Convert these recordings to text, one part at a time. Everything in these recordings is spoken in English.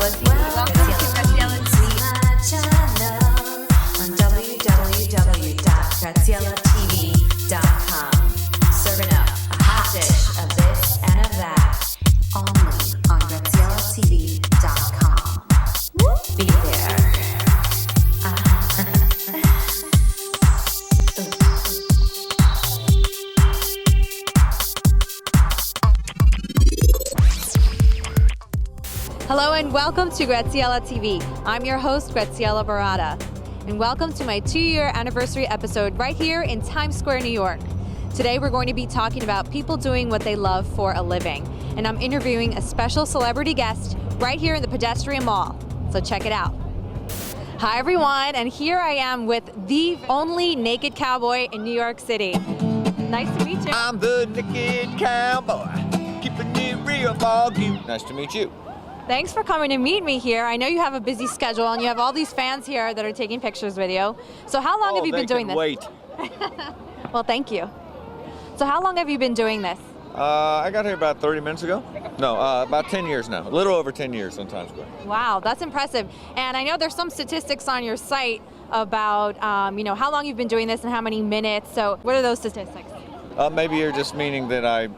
Welcome to Graziella TV. My channel on www.GraziellatV.com. Serving up a hot dish of this and of that. Only on GraziellatV.com. Be there. Hello and welcome to Graziella TV. I'm your host, Graziella Barada. And welcome to my 2-year anniversary episode right here in Times Square, New York. Today we're going to be talking about people doing what they love for a living. And I'm interviewing a special celebrity guest right here in the Pedestrian Mall. So check it out. Hi everyone, and here I am with the only Naked Cowboy in New York City. Nice to meet you. I'm the Naked Cowboy, keeping it real for you. Nice to meet you. Thanks for coming to meet me here. I know you have a busy schedule and you have all these fans here that are taking pictures with you. So how long have you been doing this? Wait. Well, thank you. So how long have you been doing this? I got here about 30 minutes ago. No, about 10 years now. A little over 10 years on Times Square. Wow, that's impressive. And I know there's some statistics on your site about how long you've been doing this and how many minutes. So what are those statistics? Maybe you're just meaning that I've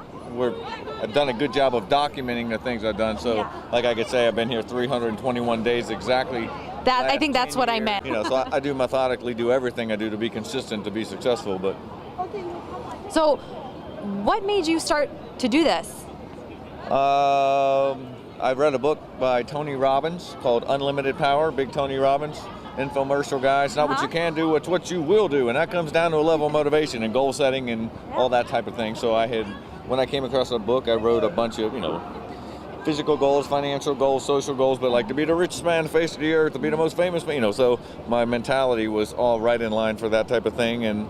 done a good job of documenting the things I've done. So, like I could say, I've been here 321 days exactly. I think that's what I meant. So I do methodically do everything I do to be consistent, to be successful. But so, what made you start to do this? I read a book by Tony Robbins called Unlimited Power. Big Tony Robbins, infomercial guy. It's not what you can do, it's what you will do, and that comes down to a level of motivation and goal setting and all that type of thing. So when I came across that book, I wrote a bunch of, physical goals, financial goals, social goals, but like to be the richest man on the face of the earth, to be the most famous man, so my mentality was all right in line for that type of thing. And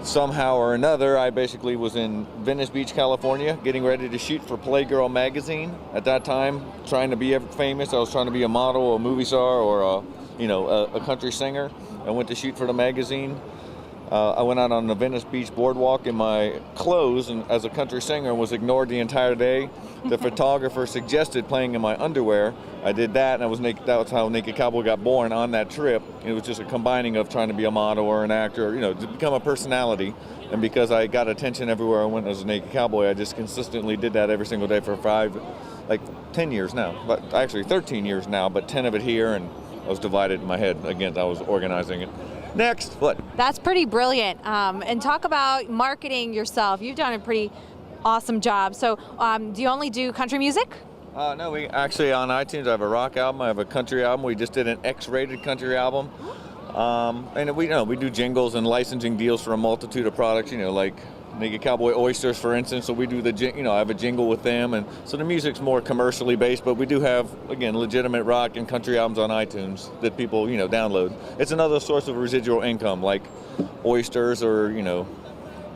somehow or another, I basically was in Venice Beach, California, getting ready to shoot for Playgirl magazine. At that time, trying to be famous. I was trying to be a model, a movie star, or a country singer. I went to shoot for the magazine. I went out on the Venice Beach boardwalk in my clothes and as a country singer, was ignored the entire day. The photographer suggested playing in my underwear. I did that, and I was naked. That was how Naked Cowboy got born on that trip. It was just a combining of trying to be a model or an actor, to become a personality. And because I got attention everywhere I went as a Naked Cowboy, I just consistently did that every single day for 10 years now. But actually 13 years now, but 10 of it here, and I was divided in my head. Again, I was organizing it. Next, what? That's pretty brilliant. And talk about marketing yourself. You've done a pretty awesome job. So do you only do country music? No, we actually on iTunes I have a rock album, I have a country album. We just did an X-rated country album. And we do jingles and licensing deals for a multitude of products, like Naked Cowboy Oysters, for instance. So we do I have a jingle with them, and so the music's more commercially based, but we do have, again, legitimate rock and country albums on iTunes that people, download. It's another source of residual income, like oysters or,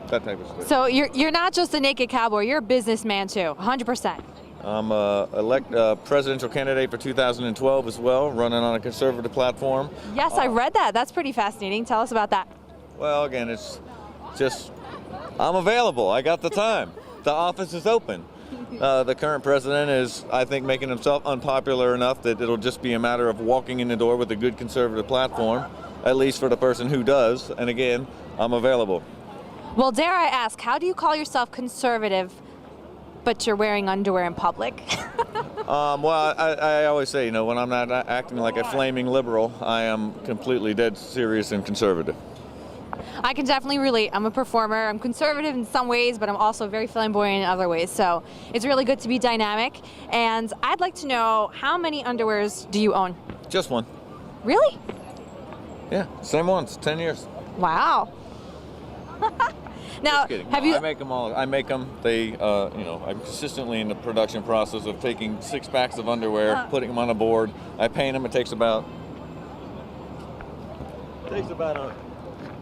that type of stuff. So you're not just a Naked Cowboy, you're a businessman too, 100%. I'm a presidential candidate for 2012 as well, running on a conservative platform. Yes, I read that. That's pretty fascinating. Tell us about that. Well, again, it's just, I'm available. I got the time. The office is open. The current president is, I think, making himself unpopular enough that it'll just be a matter of walking in the door with a good conservative platform, at least for the person who does. And again, I'm available. Well, dare I ask, how do you call yourself conservative, but you're wearing underwear in public? Well, I always say, when I'm not acting like a flaming liberal, I am completely dead serious and conservative. I can definitely relate. I'm a performer. I'm conservative in some ways, but I'm also very flamboyant in other ways. So it's really good to be dynamic. And I'd like to know, how many underwears do you own? Just one. Really? Yeah, same ones, 10 years. Wow. Now, have you? I make them all. I make them. I'm consistently in the production process of taking 6 packs of underwear, putting them on a board. I paint them. It takes about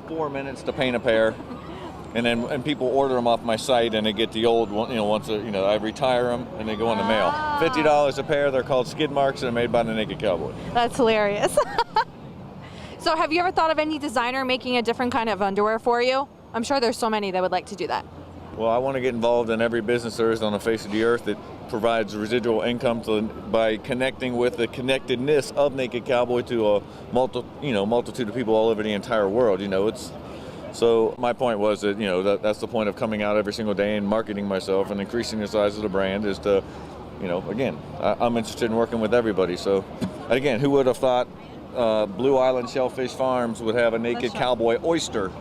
4 minutes to paint a pair, and people order them off my site, and they get the old one. I retire them, and they go in the mail. $50 a pair. They're called skid marks, and they're made by the Naked Cowboy. That's hilarious. So, have you ever thought of any designer making a different kind of underwear for you? I'm sure there's so many that would like to do that. Well, I want to get involved in every business there is on the face of the earth that provides residual income by connecting with the connectedness of Naked Cowboy to a multitude of people all over the entire world. So my point was that that's the point of coming out every single day and marketing myself and increasing the size of the brand is to, again, I'm interested in working with everybody. So, again, who would have thought Blue Island Shellfish Farms would have a Naked Cowboy oyster?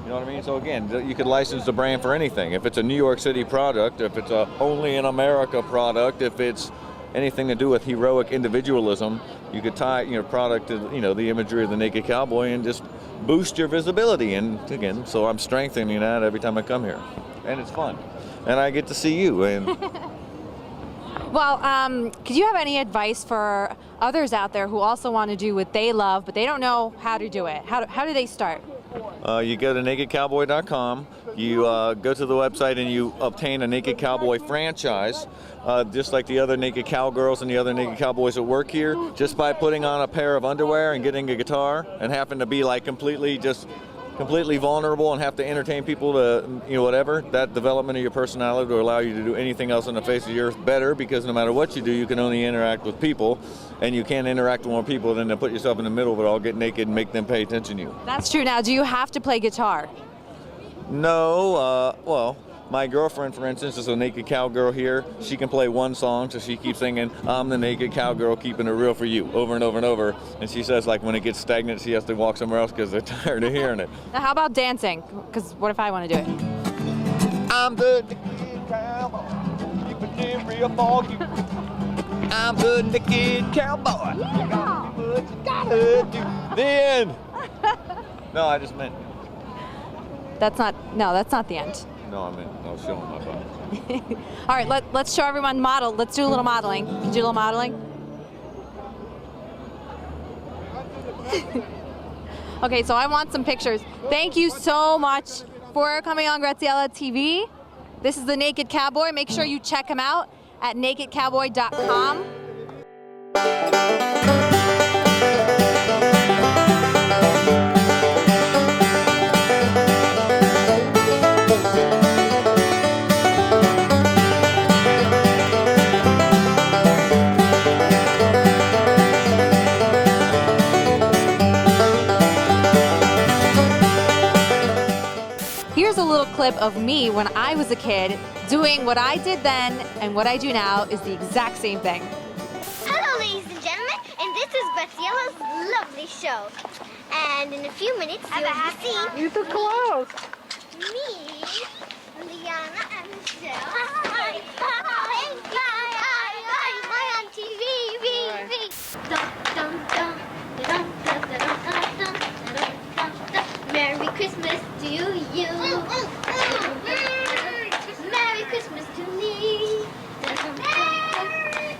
You know what I mean? So again, you could license the brand for anything. If it's a New York City product, if it's a only in America product, if it's anything to do with heroic individualism, you could tie your product to the imagery of the Naked Cowboy and just boost your visibility. And again, so I'm strengthening that every time I come here, and it's fun, and I get to see you. And well, could you have any advice for others out there who also want to do what they love, but they don't know how to do it? How do they start? You go to NakedCowboy.com, you go to the website and you obtain a Naked Cowboy franchise, just like the other Naked Cowgirls and the other Naked Cowboys that work here, just by putting on a pair of underwear and getting a guitar and happen to be like completely vulnerable and have to entertain people to, whatever, that development of your personality will allow you to do anything else on the face of the earth better, because no matter what you do, you can only interact with people, and you can't interact with more people than to put yourself in the middle of it all, get naked, and make them pay attention to you. That's true. Now, do you have to play guitar? No, well, my girlfriend, for instance, is a Naked Cowgirl here. She can play one song, so she keeps singing, "I'm the Naked Cowgirl, keeping it real for you," over and over and over. And she says, like, when it gets stagnant, she has to walk somewhere else because they're tired of hearing it. Now, how about dancing? Because what if I want to do it? I'm the Naked Cowboy, keeping it real for you. I'm the Naked Cowboy. You gotta do what you gotta do. Then. No, I just meant. That's not the end. No, I was showing my butt. All right, let's show everyone model. Let's do a little modeling. Can you do a little modeling? Okay, so I want some pictures. Thank you so much for coming on Graziella TV. This is the Naked Cowboy. Make sure you check him out at NakedCowboy.com. Here's a little clip of me when I was a kid doing what I did then, and what I do now is the exact same thing. Hello, ladies and gentlemen, and this is Graziella's lovely show. And in a few minutes, you'll be seeing You're so close. me, Liana, and Michelle. Hi, on TV. Merry Christmas to you. Merry Christmas to me.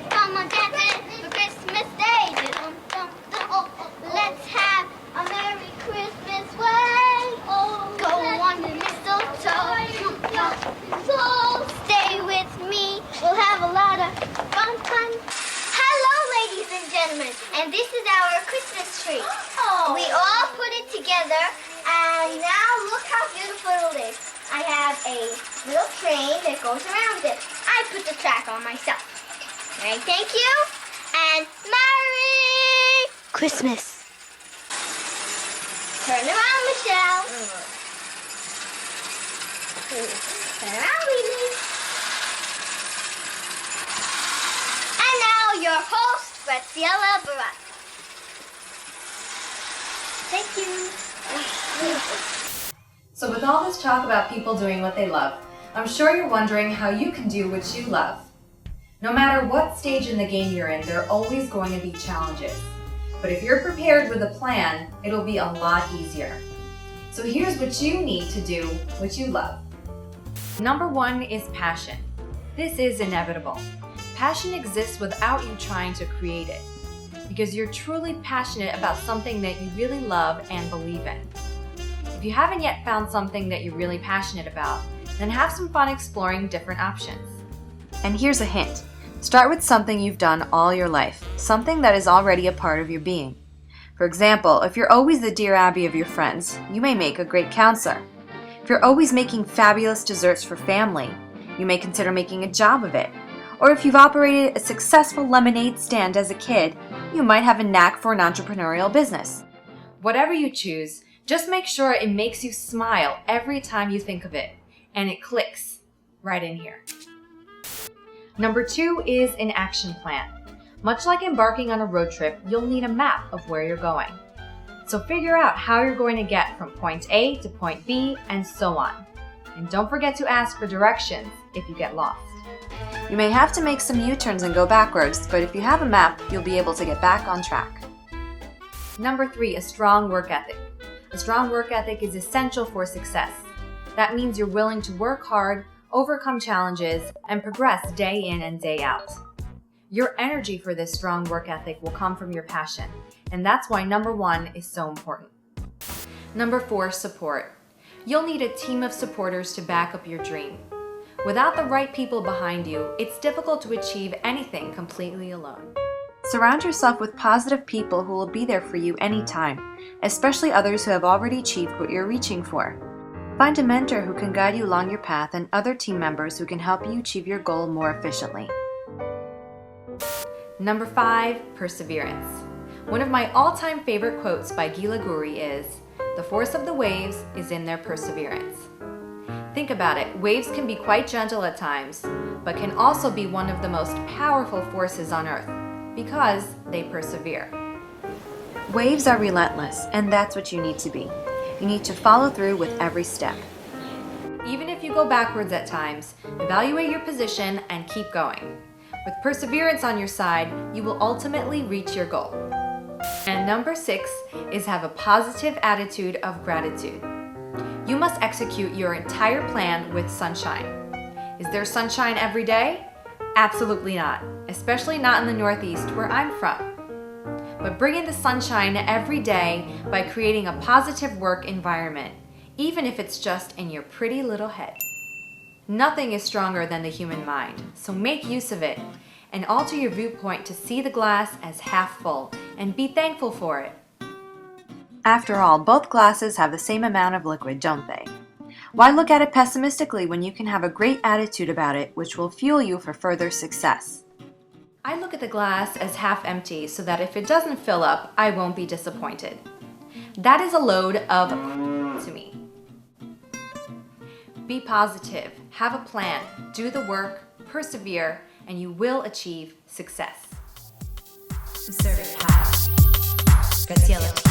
Come on, dancing for Christmas Day. Let's have a Merry Christmas way. Go on the mistletoe. So stay with me. We'll have a lot of fun. Hello, ladies and gentlemen, and this is our Christmas tree. We all put it together, and now look how beautiful it is. I have a little train that goes around it. I put the track on myself. All right, thank you, and Merry Christmas. Turn around, Michelle. Turn around, Lily. And now your host, Graziella TV. Thank you. So with all this talk about people doing what they love, I'm sure you're wondering how you can do what you love. No matter what stage in the game you're in, there are always going to be challenges. But if you're prepared with a plan, it'll be a lot easier. So here's what you need to do what you love. Number 1 is passion. This is inevitable. Passion exists without you trying to create it, because you're truly passionate about something that you really love and believe in. If you haven't yet found something that you're really passionate about, then have some fun exploring different options. And here's a hint. Start with something you've done all your life, something that is already a part of your being. For example, if you're always the Dear Abby of your friends, you may make a great counselor. If you're always making fabulous desserts for family, you may consider making a job of it. Or if you've operated a successful lemonade stand as a kid, you might have a knack for an entrepreneurial business. Whatever you choose, just make sure it makes you smile every time you think of it, and it clicks right in here. Number 2 is an action plan. Much like embarking on a road trip, you'll need a map of where you're going. So figure out how you're going to get from point A to point B and so on. And don't forget to ask for directions if you get lost. You may have to make some U-turns and go backwards, but if you have a map, you'll be able to get back on track. Number 3, a strong work ethic. A strong work ethic is essential for success. That means you're willing to work hard, overcome challenges, and progress day in and day out. Your energy for this strong work ethic will come from your passion, and that's why number 1 is so important. Number 4, support. You'll need a team of supporters to back up your dream. Without the right people behind you, it's difficult to achieve anything completely alone. Surround yourself with positive people who will be there for you anytime, especially others who have already achieved what you're reaching for. Find a mentor who can guide you along your path and other team members who can help you achieve your goal more efficiently. Number 5, perseverance. One of my all-time favorite quotes by Gila Guri is, "The force of the waves is in their perseverance." Think about it, waves can be quite gentle at times, but can also be one of the most powerful forces on earth, because they persevere. Waves are relentless, and that's what you need to be. You need to follow through with every step. Even if you go backwards at times, evaluate your position and keep going. With perseverance on your side, you will ultimately reach your goal. And number 6 is have a positive attitude of gratitude. You must execute your entire plan with sunshine. Is there sunshine every day? Absolutely not, especially not in the Northeast where I'm from. But bring in the sunshine every day by creating a positive work environment, even if it's just in your pretty little head. Nothing is stronger than the human mind, so make use of it and alter your viewpoint to see the glass as half full and be thankful for it. After all, both glasses have the same amount of liquid, don't they? Why look at it pessimistically when you can have a great attitude about it, which will fuel you for further success? I look at the glass as half empty so that if it doesn't fill up, I won't be disappointed. That is a load of to me. Be positive, have a plan, do the work, persevere, and you will achieve success. Serving hot. Graziella TV.